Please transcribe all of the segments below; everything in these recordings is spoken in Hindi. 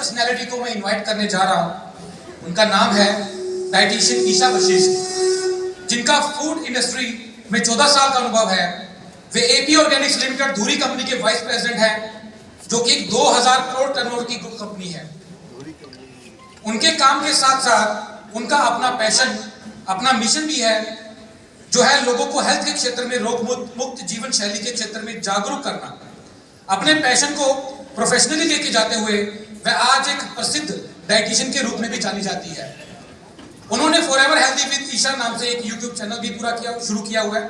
पर्सनैलिटी को मैं इनवाइट करने जा रहा हूं। उनका नाम है डाइटिशियन ईशा वशिष्ठ, जिनका फूड इंडस्ट्री में 14 साल का अनुभव है। वे एपी ऑर्गेनिक्स लिमिटेड धुरी कंपनी के वाइस प्रेसिडेंट हैं, जो कि 2000 करोड़ टर्नओवर की ग्रुप कंपनी है। उनके काम के साथ साथ उनका अपना पैशन, अपना मिशन भी है, जो है लोगों को हेल्थ के क्षेत्र में, रोग मुक्त जीवन शैली के क्षेत्र में जागरूक करना। अपने पैशन को प्रोफेशनली लेके जाते हुए वह आज एक प्रसिद्ध डाइटिशियन के रूप में भी जानी जाती है। उन्होंने फॉरएवर हेल्दी विद ईशा नाम से एक यूट्यूब चैनल भी शुरू किया हुआ है,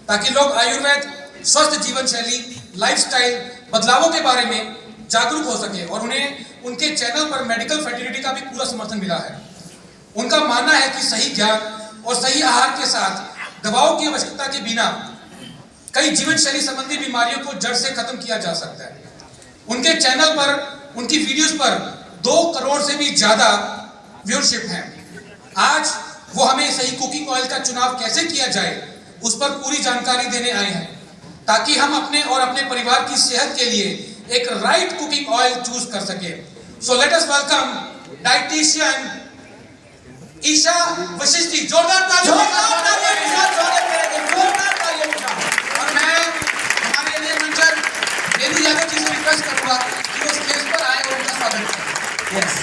ताकि लोग आयुर्वेद, स्वस्थ जीवन शैली, लाइफस्टाइल बदलावों के बारे में जागरूक हो सके। और उन्हें उनके चैनल पर मेडिकल फर्टिलिटी का भी पूरा समर्थन मिला है। उनका मानना है कि सही ज्ञान और सही आहार के साथ दवाओं की आवश्यकता के बिना कई जीवन शैली संबंधी बीमारियों को जड़ से खत्म किया जा सकता है। उनके चैनल पर, उनकी वीडियोस पर 2 करोड़ से भी ज्यादा व्यूअरशिप है। आज वो हमें सही कुकिंग ऑयल का चुनाव कैसे किया जाए उस पर पूरी जानकारी देने आए हैं, ताकि हम अपने और अपने परिवार की सेहत के लिए एक राइट कुकिंग ऑयल चूज कर सके। So let us welcome dietitian Esha Vashishtha. जोरदार तालियों के साथ स्वागत करेंगे। और मैं हमारे लिए मंचर बेनी यादव जी से रिक्वेस्ट करूंगा कि वो स्टेज पर आए और उनका स्वागत करें। यस।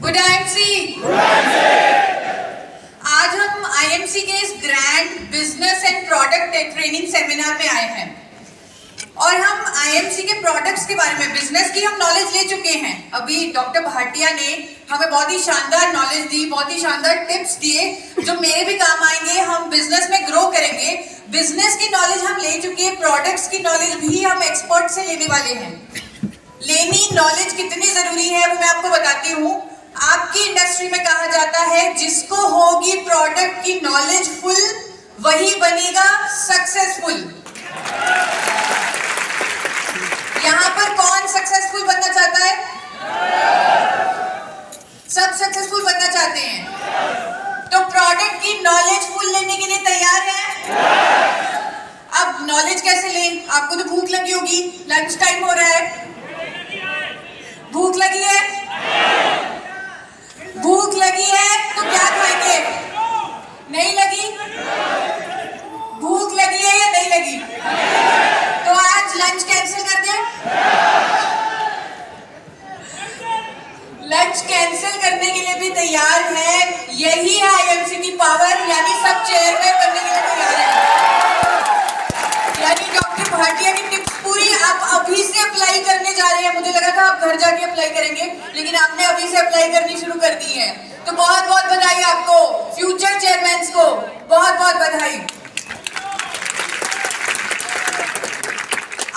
Good IMC. आज हम आईएमसी के इस grand business and product training seminar में आए हैं और हम आईएमसी के प्रोडक्ट्स के बारे में, बिजनेस की हम नॉलेज ले चुके हैं। अभी डॉक्टर भाटिया ने हमें बहुत ही शानदार नॉलेज दी, बहुत ही शानदार टिप्स दिए जो मेरे भी काम आएंगे। हम बिजनेस में ग्रो करेंगे। बिजनेस की नॉलेज हम ले चुके हैं, प्रोडक्ट्स की नॉलेज भी हम एक्सपर्ट से लेने वाले हैं। लेनी नॉलेज कितनी जरूरी है वो मैं आपको बताती हूँ। आपकी इंडस्ट्री में कहा जाता है जिसको होगी प्रोडक्ट की नॉलेज फुल, वही बनेगा सक्सेसफुल। यहाँ पर कौन सक्सेसफुल बनना चाहता है? सब सक्सेसफुल बनना चाहते हैं। तो प्रोडक्ट की नॉलेज फुल लेने के लिए तैयार हैं? अब नॉलेज कैसे लें? आपको तो भूख लगी होगी, लंच टाइम हो रहा है। भूख लगी है? भूख लगी है तो क्या खाएंगे? नहीं लगी? भूख लगी है या नहीं लगी? तो आज लंच कैंसिल कर दें? लंच कैंसिल करने के लिए भी तैयार है। यही है आईएमसी की पावर, यानी सब चेयर पे करने के लिए तैयार है। यानी डॉक्टर भाटिया की टिप्स पूरी आप अभी से अप्लाई करने जा रहे हैं। मुझे लगा था आप घर जाके अप्लाई करेंगे, लेकिन आपने अभी से अप्लाई करनी शुरू कर दी है। तो बहुत बहुत बधाई आपको, फ्यूचर चेयरमैन को बहुत बहुत बधाई।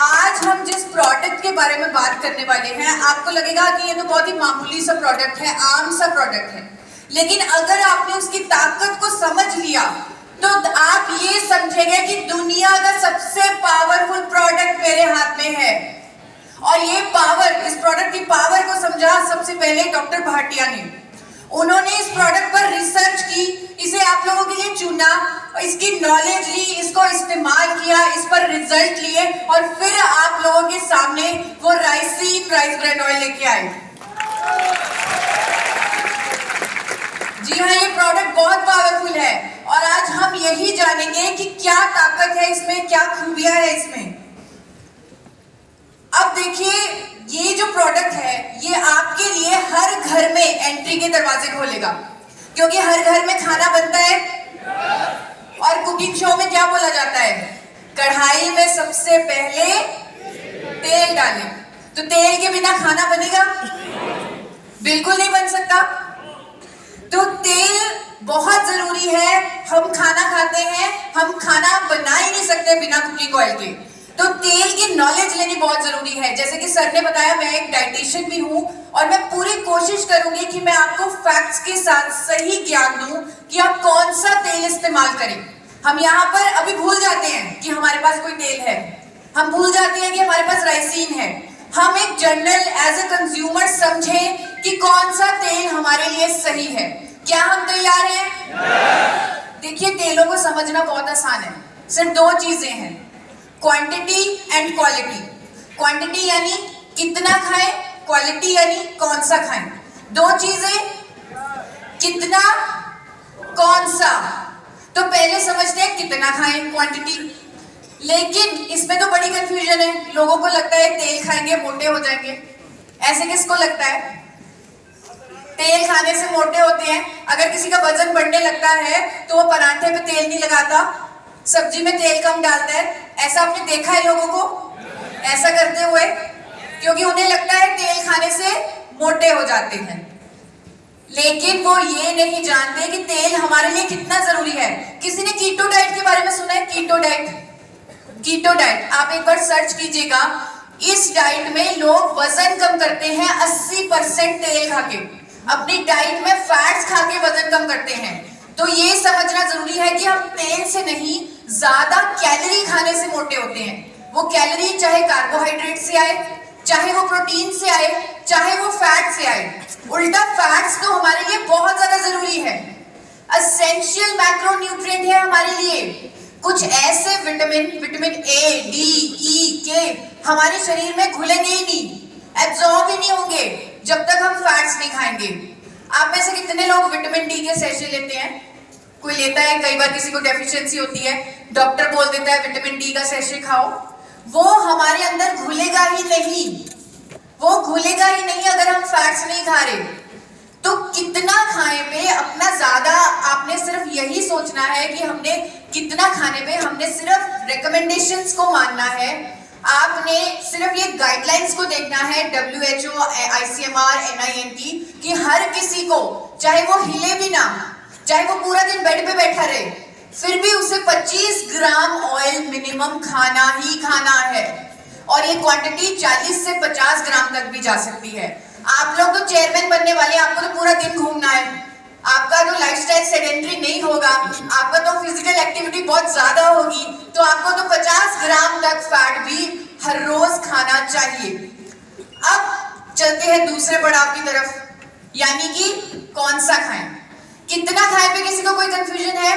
आज हम जिस प्रोडक्ट के बारे में बात करने वाले हैं, आपको लगेगा कि ये तो बहुत ही मामूली सा प्रोडक्ट है, आम सा प्रोडक्ट है, लेकिन अगर आपने उसकी ताकत को समझ लिया तो आप ये समझेंगे कि दुनिया का सबसे पावरफुल प्रोडक्ट मेरे हाथ में है। और ये पावर, इस प्रोडक्ट की पावर को समझा सबसे पहले डॉक्टर भाटिया ने। उन्होंने इस प्रोडक्ट पर रिसर्च की, इसे आप लोगों के लिए चुना, इसकी नॉलेज ली, इसको इस्तेमाल किया, इस पर रिजल्ट लिए और फिर आप लोगों के सामने वो राइसिन राइस ब्रांड ऑयल लेके आए। जी हाँ, ये प्रोडक्ट बहुत पावरफुल है और आज हम यही जानेंगे कि क्या ताकत है इसमें, क्या खूबियां है इसमें। अब देखिए, ये जो प्रोडक्ट है ये आपके लिए हर घर में एंट्री के दरवाजे खोलेगा, क्योंकि हर घर में खाना बनता है और कुकिंग शो में क्या बोला जाता है? कढ़ाई में सबसे पहले तेल डालें। तो तेल के बिना खाना बनेगा? बिल्कुल नहीं बन सकता। तो तेल बहुत जरूरी है। हम खाना खाते हैं, हम खाना बना ही नहीं सकते बिना कुकिंग ऑयल के। तो तेल की नॉलेज लेनी बहुत जरूरी है। जैसे कि सर ने बताया, मैं एक डाइटिशियन भी हूँ और मैं पूरी कोशिश करूंगी कि मैं आपको फैक्ट्स के साथ सही ज्ञान दूं कि आप कौन सा तेल इस्तेमाल करें। हम यहाँ पर अभी भूल जाते हैं कि हमारे पास कोई तेल है, हम भूल जाते हैं कि हमारे पास राइसिन है। हम एक जनरल एज ए कंज्यूमर समझें कि कौन सा तेल हमारे लिए सही है। क्या हम तैयार हैं? देखिए, तेलों को समझना बहुत आसान है। सिर्फ 2 चीजें हैं। Quantity and quality. क्वांटिटी यानी कितना खाएं, क्वालिटी यानी कौन सा खाएं। दो चीजें, कितना, कौन सा। तो पहले समझते हैं कितना खाएं, क्वांटिटी। लेकिन इसमें तो बड़ी कंफ्यूजन है। लोगों को लगता है तेल खाएंगे मोटे हो जाएंगे। ऐसे किसको लगता है? तेल खाने से मोटे होते हैं। अगर किसी का वजन बढ़ने लगता है तो वो पराठे पे तेल नहीं लगाता, सब्जी में तेल कम डालता है। ऐसा आपने देखा है लोगों को ऐसा करते हुए? क्योंकि उन्हें लगता है तेल खाने से मोटे हो जाते हैं। लेकिन वो ये नहीं जानते कि तेल हमारे लिए कितना जरूरी है। किसी ने कीटो डाइट के बारे में सुना है? कीटो डाइट, कीटो डाइट आप एक बार सर्च कीजिएगा। इस डाइट में लोग वजन कम करते हैं 80% तेल खा के। अपनी डाइट में फैट्स खा के वजन कम करते हैं। तो ये समझना जरूरी है कि हम तेल से नहीं, ज्यादा कैलोरी खाने से मोटे होते हैं। वो कैलोरी चाहे कार्बोहाइड्रेट से आए, चाहे वो प्रोटीन से आए, चाहे वो फैट से आए। उल्टा फैट्स तो हमारे लिए बहुत ज्यादा जरूरी है। एसेंशियल मैक्रोन्यूट्रिएंट है हमारे लिए। कुछ ऐसे विटामिन ए, डी, ई, के हमारे शरीर में घुलेंगे ही नहीं, एब्जॉर्ब ही नहीं होंगे जब तक हम फैट्स नहीं खाएंगे। आप में से कितने लोग विटामिन डी के सैशे लेते हैं? कोई लेता है? कई बार किसी को डेफिशिएंसी होती है, डॉक्टर बोल देता है विटामिन डी का सैशे खाओ। वो हमारे अंदर घुलेगा ही नहीं, वो घुलेगा ही नहीं अगर हम फैट्स नहीं खा रहे। तो कितना खाएं पे अपना ज्यादा, आपने सिर्फ यही सोचना है कि हमने कितना खाने पे, हमने सिर्फ रिकमेंडेशंस को मानना है। आपने सिर्फ ये गाइडलाइंस को देखना है WHO, ICMR, NIN की, कि हर किसी को, चाहे वो हिले भी ना, चाहे वो पूरा दिन बेड पे बैठा रहे, फिर भी उसे 25 ग्राम ऑयल मिनिमम खाना ही खाना है। और ये क्वांटिटी 40 से 50 ग्राम तक भी जा सकती है। आप लोग तो चेयरमैन बनने वाले, आपको तो पूरा दिन घूमना है। आपका तो लाइफस्टाइल सेडेंटरी नहीं होगा, आपका तो फिजिकल एक्टिविटी बहुत ज्यादा होगी। तो आपको तो 50 ग्राम तक फैट भी हर रोज खाना चाहिए। अब चलते हैं दूसरे पड़ाव की तरफ, यानी कि कौन सा खाएं, कितना खाएं पे किसी को कोई कंफ्यूजन है?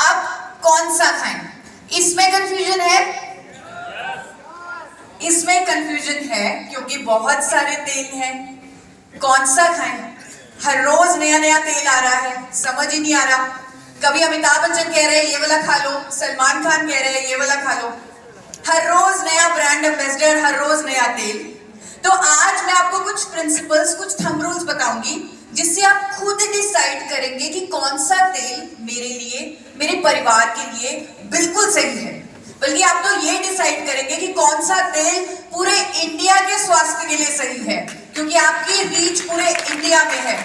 अब कौन सा खाएं, इसमें कंफ्यूजन है। इसमें कंफ्यूजन है क्योंकि बहुत सारे तेल हैं। कौन सा खाएं? हर रोज नया नया तेल आ रहा है, समझ ही नहीं आ रहा। कभी अमिताभ बच्चन कह रहे हैं ये वाला खा लो, सलमान खान कह रहे हैं ये वाला खा लो। हर रोज नया ब्रांड एम्बेसडर, हर रोज नया तेल। तो आज मैं आपको कुछ प्रिंसिपल्स, कुछ थंब रूल्स बताऊंगी जिससे आप खुद डिसाइड करेंगे कि कौन सा तेल मेरे लिए, मेरे परिवार के लिए बिल्कुल सही है। बल्कि आप तो ये डिसाइड करेंगे कि कौन सा तेल पूरे इंडिया के स्वास्थ्य के लिए सही है, क्योंकि आपकी रीच पूरे इंडिया में है।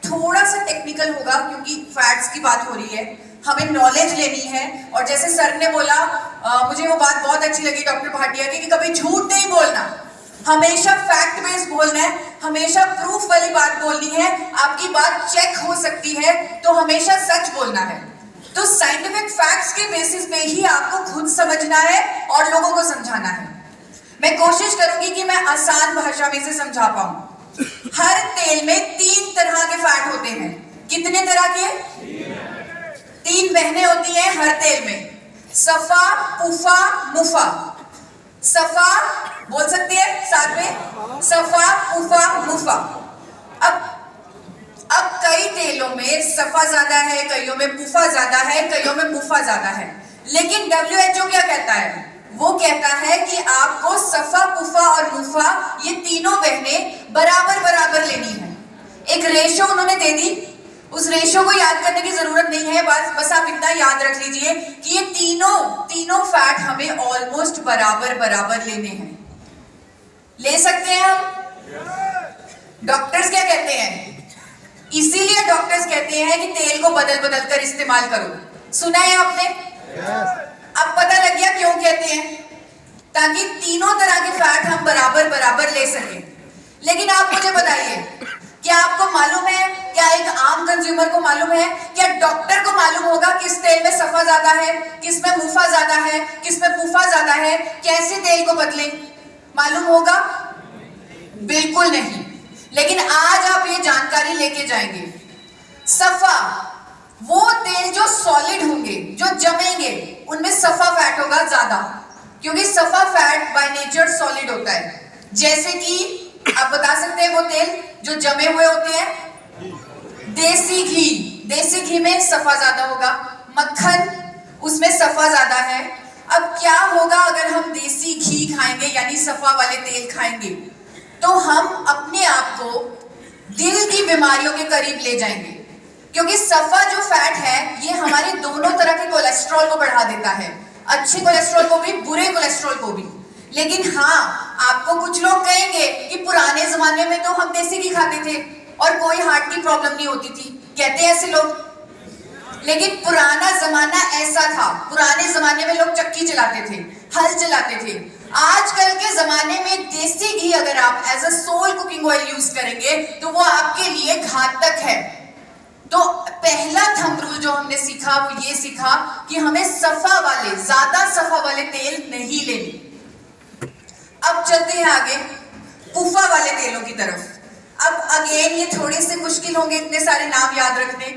थोड़ा सा टेक्निकल होगा क्योंकि फैट्स की बात हो रही है, हमें नॉलेज लेनी है। और जैसे सर ने बोला, मुझे वो बात बहुत अच्छी लगी डॉक्टर भाटिया की, कि कभी झूठ नहीं बोलना, हमेशा फैक्ट बेस्ड बोलना है, हमेशा प्रूफ वाली बात बोलनी है। आपकी बात चेक हो सकती है तो हमेशा सच बोलना है। तो साइंटिफिक फैक्ट्स के बेसिस पे ही आपको खुद समझना है और लोगों को समझाना है। मैं कोशिश करूंगी कि मैं आसान भाषा में से समझा पाऊं। हर तेल में 3 तरह के फैट होते हैं। कितने तरह के? 3 बहनें होती हैं हर तेल में, सफा, पुफा, मुफा। सफा बोल सकती है साथ में, सफा, पुफा, मुफा। अब कई तेलों में सफा ज्यादा है, कईयों में पुफा ज्यादा है, कईयों में मुफा ज्यादा है। लेकिन WHO क्या कहता है? वो कहता है कि आपको सफा, पुफा और मुफा, ये तीनों बहनें बराबर बराबर लेनी है। एक रेशो उन्होंने दे दी, उस रेशो को याद करने की जरूरत नहीं है। बस आप इतना याद रख लीजिए कि ये तीनों फैट हमें ऑलमोस्ट बराबर बराबर लेने हैं। ले सकते हैं हम? डॉक्टर्स क्या कहते हैं? इसीलिए डॉक्टर्स कहते हैं कि तेल को बदल बदल कर इस्तेमाल करो। सुना है आपने? अब पता लग गया क्यों कहते हैं, ताकि तीनों तरह के फैट हम बराबर बराबर ले सकें। लेकिन आप मुझे बताइए, क्या आपको मालूम है, क्या एक आम कंज्यूमर को मालूम है, क्या डॉक्टर को मालूम होगा किस तेल में सफा ज्यादा है, किस में मुफा ज्यादा है, किस में पुफा ज्यादा है? कैसे तेल को बदलें? मालूम होगा? बिल्कुल नहीं। लेकिन आज आप ये जानकारी लेके जाएंगे। सफा वो तेल जो सॉलिड होंगे, होंगे, जो जमेंगे, उनमें सफा फैट होगा ज्यादा, क्योंकि सफा फैट बाय नेचर सॉलिड होता है। जैसे कि आप बता सकते हैं वो तेल जो जमे हुए होते हैं, देसी घी में सफा ज्यादा होगा, मक्खन उसमें सफा ज्यादा है। अब क्या होगा अगर हम देसी घी खाएंगे यानी सफा वाले तेल खाएंगे, तो हम अपने आप को दिल की बीमारियों के करीब ले जाएंगे, क्योंकि सफा जो फैट है ये हमारे दोनों तरह के कोलेस्ट्रॉल को बढ़ा देता है, अच्छे कोलेस्ट्रॉल को भी, बुरे कोलेस्ट्रॉल को भी। लेकिन हाँ, आपको कुछ लोग कहेंगे कि पुराने जमाने में तो हम देसी घी खाते थे और कोई हार्ट की प्रॉब्लम नहीं होती थी, कहते हैं ऐसे लोग। लेकिन पुराना जमाना ऐसा था, पुराने जमाने में लोग चक्की चलाते थे, हल चलाते थे। आजकल के जमाने में देसी घी अगर आप as a sole cooking oil use करेंगे तो वो आपके लिए घातक है। तो पहला थंब रूल जो हमने सीखा वो ये सीखा कि हमें सफा वाले, ज्यादा सफा वाले तेल नहीं लेने। अब चलते हैं आगे पुफा वाले तेलों की तरफ। अब अगेन ये थोड़े से मुश्किल होंगे इतने सारे नाम याद रखने,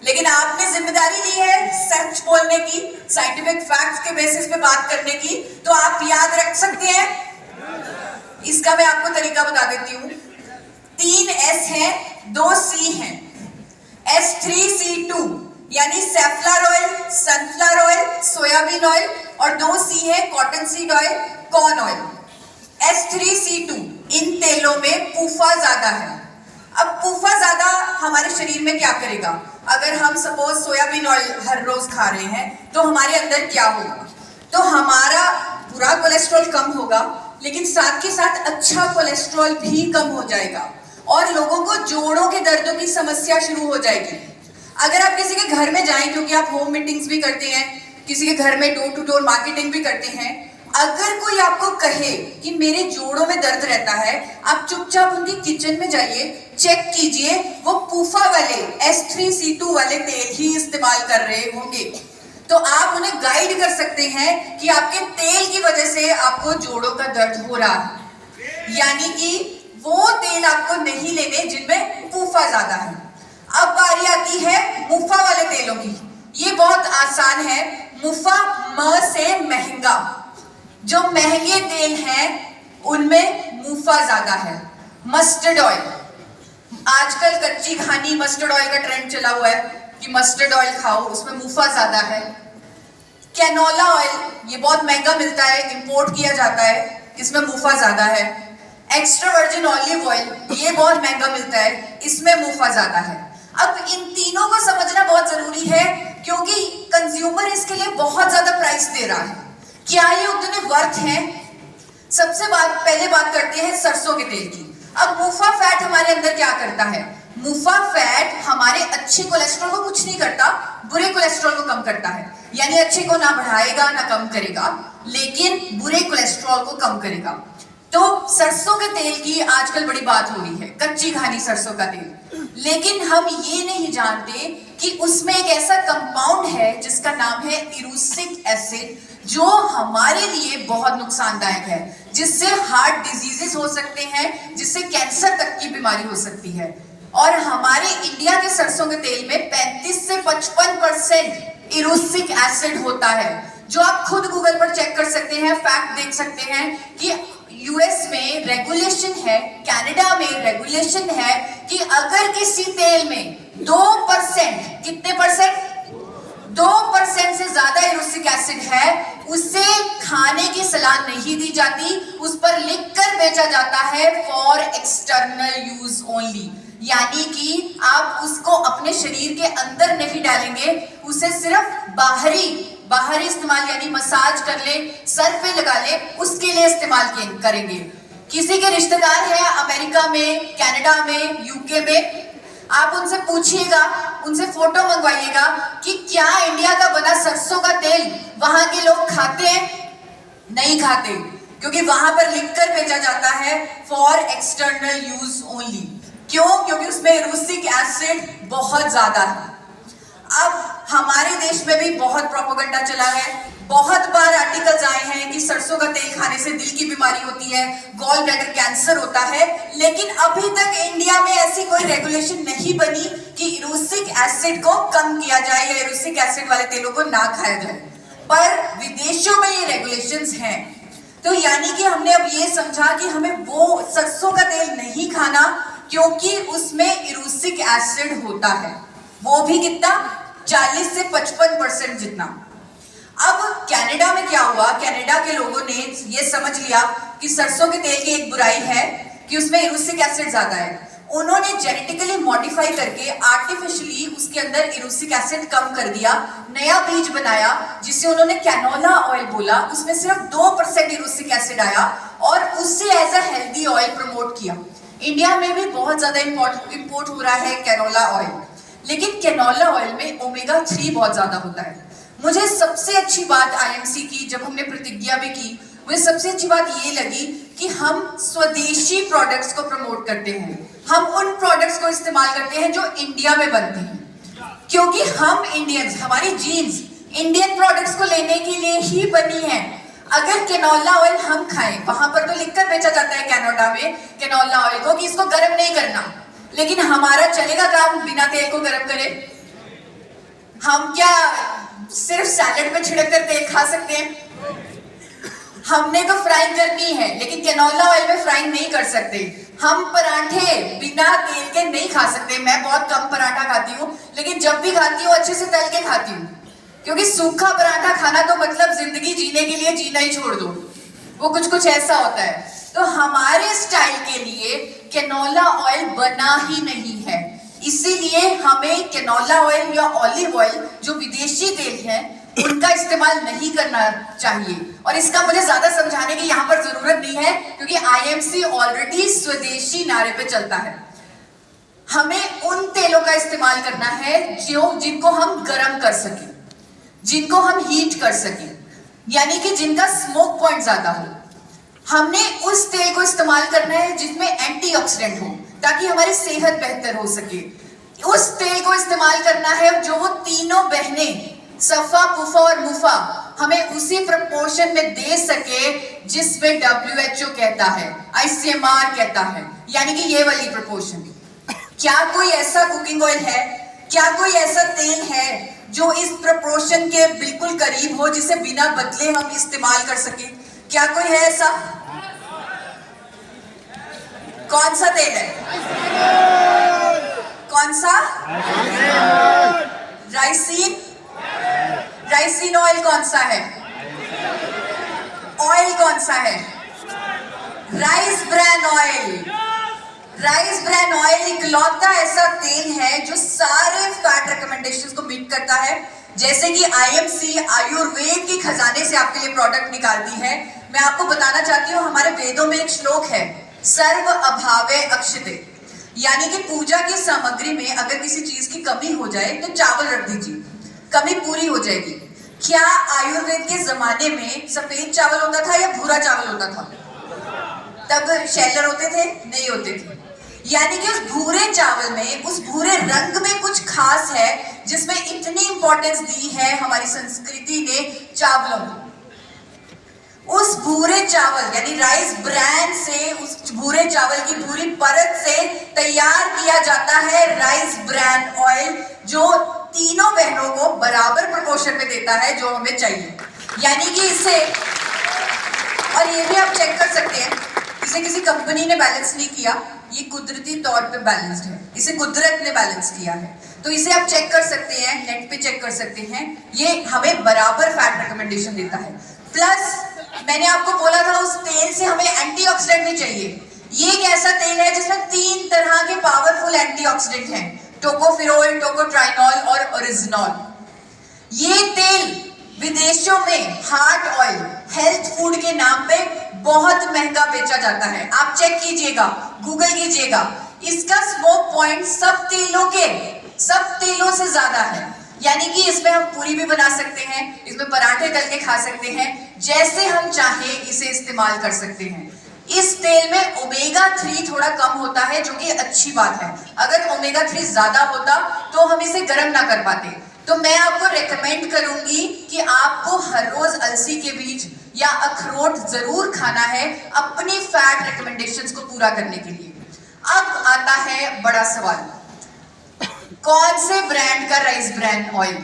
लेकिन आपने जिम्मेदारी ली है सच बोलने की, साइंटिफिक फैक्ट्स के बेसिस पे बात करने की, तो आप याद रख सकते हैं। इसका मैं आपको तरीका बता देती हूँ। 3 S हैं, 2 C हैं, S3C2 यानी सेफ्लॉर oil, sunflower oil, soybean oil, और 2 C है cotton seed oil, corn oil. S3C2 इन तेलों में पूफा ज्यादा है। अब पूफा ज्यादा हमारे शरीर में क्या करेगा? अगर हम सपोज सोयाबीन ऑयल हर रोज खा रहे हैं तो हमारे अंदर क्या होगा? तो हमारा बुरा कोलेस्ट्रॉल कम होगा, लेकिन साथ के साथ अच्छा कोलेस्ट्रॉल भी कम हो जाएगा और लोगों को जोड़ों के दर्दों की समस्या शुरू हो जाएगी। अगर आप किसी के घर में जाएं, क्योंकि आप होम मीटिंग्स भी करते हैं, किसी के घर में डोर टू डोर मार्केटिंग भी करते हैं, अगर कोई आपको कहे कि मेरे जोड़ों में दर्द रहता है, आप चुपचाप उनकी किचन में जाइए, चेक कीजिए वो पूफा वाले S3C2 वाले तेल ही इस्तेमाल कर रहे होंगे। तो आप उन्हें गाइड कर सकते हैं कि आपके तेल की वजह से आपको जोड़ों का दर्द हो रहा है, यानी कि वो तेल आपको नहीं लेने जिनमें पूफा ज्यादा है। अब बारी आती है मुफा वाले तेलों की। ये बहुत आसान है। मुफा म से महंगा, जो महंगे तेल हैं उनमें मुफा ज्यादा है। मस्टर्ड ऑयल, आजकल कच्ची घानी मस्टर्ड ऑयल का ट्रेंड चला हुआ है कि मस्टर्ड ऑयल खाओ, उसमें मुफा ज्यादा है। कैनोला ऑयल, ये बहुत महंगा मिलता है, इंपोर्ट किया जाता है, इसमें मुफा ज्यादा है। एक्स्ट्रा वर्जिन ऑलिव ऑयल, ये बहुत महंगा मिलता है, इसमें मुफा ज्यादा है। अब इन तीनों को समझना बहुत जरूरी है, क्योंकि कंज्यूमर इसके लिए बहुत ज्यादा प्राइस दे रहा है। क्या ये उतने वर्थ हैं? सबसे पहले बात करते हैं सरसों के तेल की। अब मुफा फैट हमारे अंदर क्या करता है? मुफा फैट हमारे अच्छे कोलेस्ट्रॉल को कुछ नहीं करता, बुरे कोलेस्ट्रॉल को कम करता है। यानी अच्छे को ना बढ़ाएगा ना कम करेगा, लेकिन बुरे कोलेस्ट्रॉल को कम करेगा। तो सरसों के तेल की आजकल बड़ी बात हो रही है, कच्ची घानी सरसों का तेल। लेकिन हम ये नहीं जानते कि उसमें एक ऐसा कंपाउंड है जिसका नाम है इरूसिक एसिड, जो हमारे लिए बहुत नुकसानदायक है, जिससे हार्ट डिजीजेस हो सकते हैं, जिससे कैंसर तक की बीमारी हो सकती है। और हमारे इंडिया के सरसों के तेल में 35 से 55% इरूसिक एसिड होता है, जो आप खुद गूगल पर चेक कर सकते हैं, फैक्ट देख सकते हैं कि यूएस में रेगुलेशन है, कनाडा में रेगुलेशन है कि अगर किसी तेल में 2%, कितने परसेंट? 2% से ज्यादा इरूसिक एसिड है, उसे खाने की सलाह नहीं दी जाती, उस पर लिखकर बेचा जाता है फॉर एक्सटर्नल यूज ओनली। यानी कि आप उसको अपने शरीर के अंदर नहीं डालेंगे, उसे सिर्फ बाहरी इस्तेमाल, यानी मसाज कर ले, सर पे लगा ले, उसके लिए इस्तेमाल करेंगे। किसी के रिश्तेदार हैं अमेरिका में, कनाडा में, यूके में, आप उनसे पूछिएगा, उनसे फोटो मंगवाइएगा कि क्या इंडिया का बना सरसों का तेल वहां के लोग खाते हैं? नहीं खाते, क्योंकि वहां पर लिखकर भेजा जाता है फॉर एक्सटर्नल यूज ओनली। क्यों? क्योंकि उसमें इरूसिक एसिड बहुत ज्यादा है। अब हमारे देश में भी बहुत प्रोपेगेंडा चला है, बहुत बार आर्टिकल्स आए हैं कि सरसों का तेल खाने से दिल की बीमारी होती है, गॉल ब्लैडर कैंसर होता है, लेकिन अभी तक इंडिया में ऐसी कोई रेगुलेशन नहीं बनी कि इरूसिक एसिड को कम किया जाए या इरूसिक एसिड वाले तेलों को ना खाया जाए। पर विदेशों में ये रेगुलेशंस हैं। तो यानी कि हमने अब ये समझा कि हमें वो सरसों का तेल नहीं खाना क्योंकि उसमें इरूसिक एसिड होता है, वो भी कितना 40 से 55% जितना। अब कनाडा में क्या हुआ, कनाडा के लोगों ने ये समझ लिया कि सरसों के तेल की एक बुराई है कि उसमें इरूसिक एसिड ज्यादा है। उन्होंने जेनेटिकली मॉडिफाई करके आर्टिफिशियली उसके अंदर इरूसिक एसिड कम कर दिया, नया बीज बनाया जिसे उन्होंने कैनोला ऑयल बोला, उसमें सिर्फ 2% इरूसिक एसिड आया और उससे as a healthy oil promote किया। इंडिया में भी बहुत ज्यादा इंपोर्ट हो रहा है कैनोला ऑयल, लेकिन कैनोला ऑयल में ओमेगा 3 बहुत ज्यादा होता है। मुझे सबसे अच्छी बात आईएमसी की, जब हमने प्रतिज्ञा भी की, मुझे सबसे अच्छी बात ये लगी कि हम स्वदेशी प्रोडक्ट्स को प्रमोट करते हैं। हम उन प्रोडक्ट्स को इस्तेमाल करते हैं जो इंडिया में बनते हैं, क्योंकि हम इंडियंस, हमारी जीन्स इंडियन प्रोडक्ट्स को लेने के लिए ही बनी है। अगर कैनोला ऑयल हम खाएं, वहां पर तो लिखकर बेचा जाता है कनाडा में कैनोला ऑयल को कि इसको गर्म नहीं करना, लेकिन हमारा चलेगा काम बिना तेल को गर्म करे? हम क्या सिर्फ सैलेड में छिड़क कर तेल खा सकते हैं? हमने तो फ्राइंग करनी है, लेकिन कैनोला ऑयल में फ्राइंग नहीं कर सकते। हम पराठे बिना तेल के नहीं खा सकते। मैं बहुत कम पराठा खाती हूँ, लेकिन जब भी खाती हूँ अच्छे से तल के खाती हूँ, क्योंकि सूखा पराठा खाना तो मतलब जिंदगी जीने के लिए जीना ही छोड़ दो, वो कुछ ऐसा होता है। तो हमारे स्टाइल के लिए कैनोला ऑयल बना ही नहीं है, इसीलिए हमें कैनोला ऑयल या ऑलिव ऑयल जो विदेशी तेल है उनका इस्तेमाल नहीं करना चाहिए। और इसका मुझे ज्यादा समझाने की यहाँ पर जरूरत नहीं है, क्योंकि आईएमसी ऑलरेडी स्वदेशी नारे पे चलता है। हमें उन तेलों का इस्तेमाल करना है जिनको हम गर्म कर सकें, जिनको हम हीट कर सकें, यानी कि जिनका स्मोक पॉइंट ज्यादा हो। हमने उस तेल को इस्तेमाल करना है जिसमें एंटीऑक्सीडेंट हो, ताकि हमारी सेहत बेहतर हो सके। उस तेल को इस्तेमाल करना है जो वो तीनों बहनें सफा, पुफा और मुफा हमें उसी प्रपोर्शन में दे सके जिसमें WHO कहता है, ICMR कहता है, यानी कि ये वाली प्रपोर्शन। क्या कोई ऐसा कुकिंग ऑयल है, क्या कोई ऐसा तेल है जो इस प्रपोर्शन के बिल्कुल करीब हो, जिसे बिना बदले हम इस्तेमाल कर सके? क्या कोई है ऐसा? कौन सा तेल है? कौन सा? राइसिन ऑयल कौन सा है? ऑयल कौन सा है? Rice bran oil. Rice bran oil इकलौता ऐसा तेल है जो सारे फैट रिकमेंडेशंस को मीट करता है। जैसे कि आईएमसी आयुर्वेद के खजाने से आपके लिए प्रोडक्ट निकालती है। मैं आपको बताना चाहती हूँ, हमारे वेदों में एक श्लोक है, सर्व अभावे अक्षते, यानी कि पूजा की सामग्री में अगर किसी चीज की कमी हो जाए तो चावल रख दीजिए, कमी पूरी हो जाएगी। क्या आयुर्वेद के जमाने में सफेद चावल होता था या भूरा चावल होता था? तब शैलर होते थे? नहीं होते थे। यानी कि उस भूरे चावल में, उस भूरे रंग में कुछ खास है, जिसमें इतनी इंपॉर्टेंस दी है हमारी संस्कृति ने चावलों को। उस भूरे चावल यानी राइस ब्रान से, उस भूरे चावल की भूरी परत से तैयार किया जाता है राइस ब्रान ऑयल, जो तीनों बहनों को बराबर प्रोपोर्शन में देता है जो हमें चाहिए। यानी कि इसे, और ये भी आप चेक कर सकते हैं, इसे किसी कंपनी ने बैलेंस नहीं किया, ये कुदरती तौर पे बैलेंस्ड है, इसे कुदरत ने बैलेंस किया है। तो इसे आप चेक कर सकते हैं, नेट पे चेक कर सकते हैं, ये हमें बराबर फैट रिकमेंडेशन देता है। प्लस मैंने आपको बोला था उस तेल से हमें एंटीऑक्सीडेंट भी चाहिए। ये एक ऐसा तेल है जिसमें 3 तरह के पावरफुल एंटीऑक्सीडेंट हैं, टोकोफेरोल, टोकोट्राइनॉल और ओरिजिनॉल। ये तेल विदेशों में हार्ट ऑयल, हेल्थ फूड के नाम पे बहुत महंगा बेचा जाता है। आप चेक कीजिएगा, गूगल कीजिएगा, इसका स्मोक पॉइंट सब तेलों से ज्यादा है। यानी कि इसमें हम पूरी भी बना सकते हैं, इसमें पराठे तल के खा सकते हैं, जैसे हम चाहे इसे इस्तेमाल कर सकते हैं। इस तेल में ओमेगा 3 थोड़ा कम होता है, जो कि अच्छी बात है। अगर ओमेगा 3 ज्यादा होता तो हम इसे गर्म ना कर पाते, तो मैं आपको रेकमेंड करूंगी कि आपको हर रोज अलसी के बीज या अखरोट जरूर खाना है अपनी फैट रिकमेंडेशंस को पूरा करने के लिए। अब आता है बड़ा सवाल, कौन से ब्रांड का राइस ब्रान ऑयल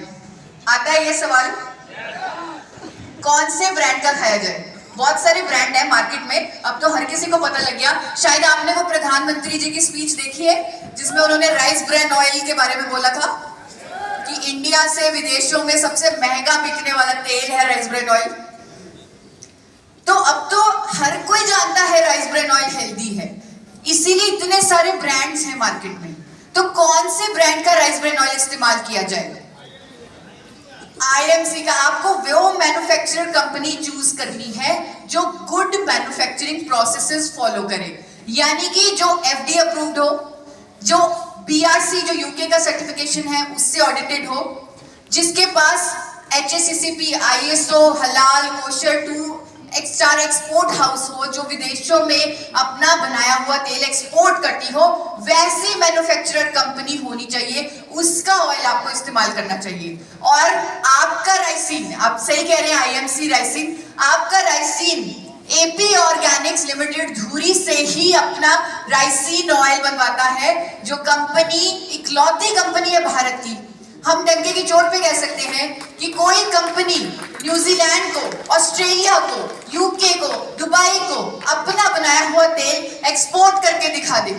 आता है? ये सवाल कौन से ब्रांड का खाया जाए? बहुत सारे ब्रांड है मार्केट में, अब तो हर किसी को पता लग गया। शायद आपने वो प्रधानमंत्री जी की स्पीच देखी है जिसमें उन्होंने राइस ब्रान ऑयल के बारे में बोला था कि इंडिया से विदेशों में सबसे महंगा बिकने वाला तेल है राइस ब्रान ऑयल। तो अब तो हर कोई जानता है राइस ब्रान ऑयल हेल्दी है, इसीलिए इतने सारे ब्रांड्स हैं मार्केट में। तो कौन से ब्रांड का राइस ब्रान ऑयल इस्तेमाल किया जाए? आईएमसी का। आपको वो मैन्युफैक्चरर कंपनी चूज करनी है जो गुड मैन्युफैक्चरिंग प्रोसेसेस फॉलो करे, यानी कि जो एफडी अप्रूव्ड हो, जो बीआरसी जो यूके का सर्टिफिकेशन है उससे ऑडिटेड हो, जिसके पास एचएसीसीपी, आईएसओ, हलाल, कोशर 2 स्टार एक्सपोर्ट हाउस हो, जो विदेशों में अपना बनाया हुआ तेल एक्सपोर्ट करती हो, वैसी मैन्युफैक्चरर कंपनी होनी चाहिए, उसका ऑयल आपको इस्तेमाल करना चाहिए। और आपका राइसिन, आप सही कह रहे हैं, आईएमसी राइसिन, आपका राइसिन एपी ऑर्गेनिक्स लिमिटेड धुरी से ही अपना राइसिन ऑयल बनवाता है, जो कंपनी इकलौती कंपनी है भारत की। हम डंके की चोट पे कह सकते हैं कि कोई कंपनी न्यूजीलैंड को, ऑस्ट्रेलिया को, यूके को, दुबई को अपना बनाया हुआ तेल एक्सपोर्ट करके दिखा दे।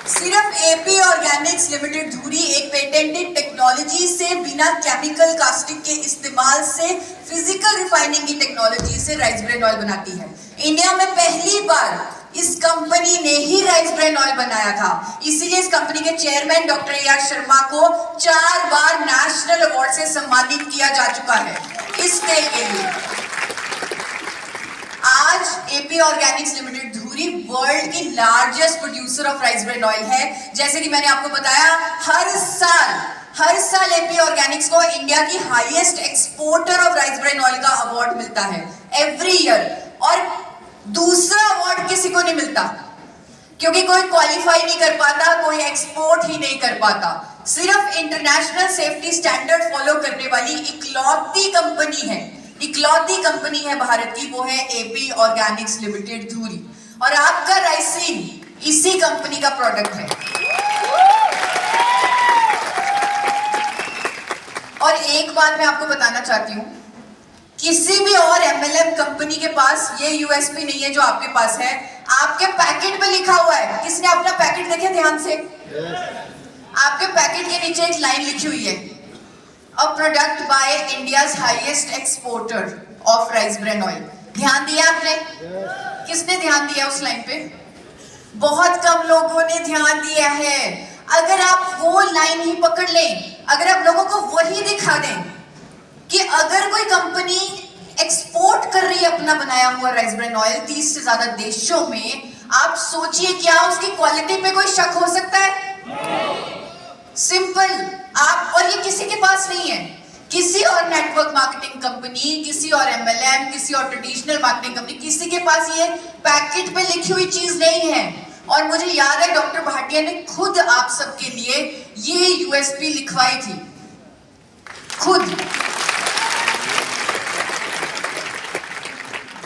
सिर्फ एपी ऑर्गेनिक्स लिमिटेड धुरी एक पेटेंटेड टेक्नोलॉजी से बिना केमिकल कास्टिंग के इस्तेमाल से फिजिकल रिफाइनिंग की टेक्नोलॉजी से राइस ब्रान ऑयल बनाती है। इंडिया में पहली बार इस कंपनी ने ही राइस ब्रान ऑयल बनाया था, इसीलिए इस कंपनी के चेयरमैन डॉक्टर ए.आर. शर्मा को 4 बार नेशनल अवार्ड से सम्मानित किया जा चुका है इस तेल के लिए। आज एपी ऑर्गेनिक्स लिमिटेड धुरी वर्ल्ड की largest producer of rice bran oil है। जैसे कि मैंने आपको बताया, हर साल एपी ऑर्गेनिक्स को इंडिया की highest exporter of rice bran oil का अवार्ड मिलता है एवरी ईयर। और दूसरा अवार्ड किसी को नहीं मिलता, क्योंकि कोई क्वालिफाई नहीं कर पाता, कोई एक्सपोर्ट ही नहीं कर पाता। सिर्फ इंटरनेशनल सेफ्टी स्टैंडर्ड फॉलो करने वाली इकलौती कंपनी है भारत की, वो है एपी ऑर्गेनिक्स लिमिटेड धुरी। और आपका राइसिन इसी कंपनी का प्रोडक्ट है। और एक बात मैं आपको बताना चाहती हूं, किसी भी और एमएलएम कंपनी के पास ये यूएसपी नहीं है जो आपके पास है। आपके पैकेट पे लिखा हुआ है, किसने अपना पैकेट देखे ध्यान से? आपके पैकेट के नीचे एक लाइन लिखी हुई है, a product by India's highest exporter of rice bran oil. ध्यान दिया आपने? किसने ध्यान दिया उस लाइन पे? बहुत कम लोगों ने ध्यान दिया है। अगर आप वो लाइन ही पकड़ लें, अगर आप लोगों को वही दिखा दें कि अगर कोई कंपनी एक्सपोर्ट कर रही है अपना बनाया हुआ राइस ब्रान ऑयल 30 से ज्यादा देशों में, आप सोचिए क्या उसकी क्वालिटी पे कोई शक हो सकता है? सिंपल। आप, और ये किसी के पास नहीं है, किसी और नेटवर्क मार्केटिंग कंपनी, किसी और एमएलएम, किसी और ट्रेडिशनल मार्केटिंग कंपनी, किसी के पास ये पैकेट पे लिखी हुई चीज नहीं है। और मुझे याद है डॉक्टर भाटिया ने खुद आप सबके लिए ये यूएसपी लिखवाई थी, खुद।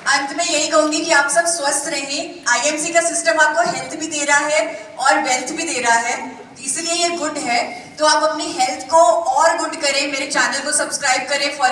अंत में यही कहूंगी कि आप सब स्वस्थ रहें। आईएमसी का सिस्टम आपको हेल्थ भी दे रहा है और वेल्थ भी दे रहा है, इसलिए ये गुड है। तो आप अपनी हेल्थ को और गुड करें, मेरे चैनल को सब्सक्राइब करें फॉर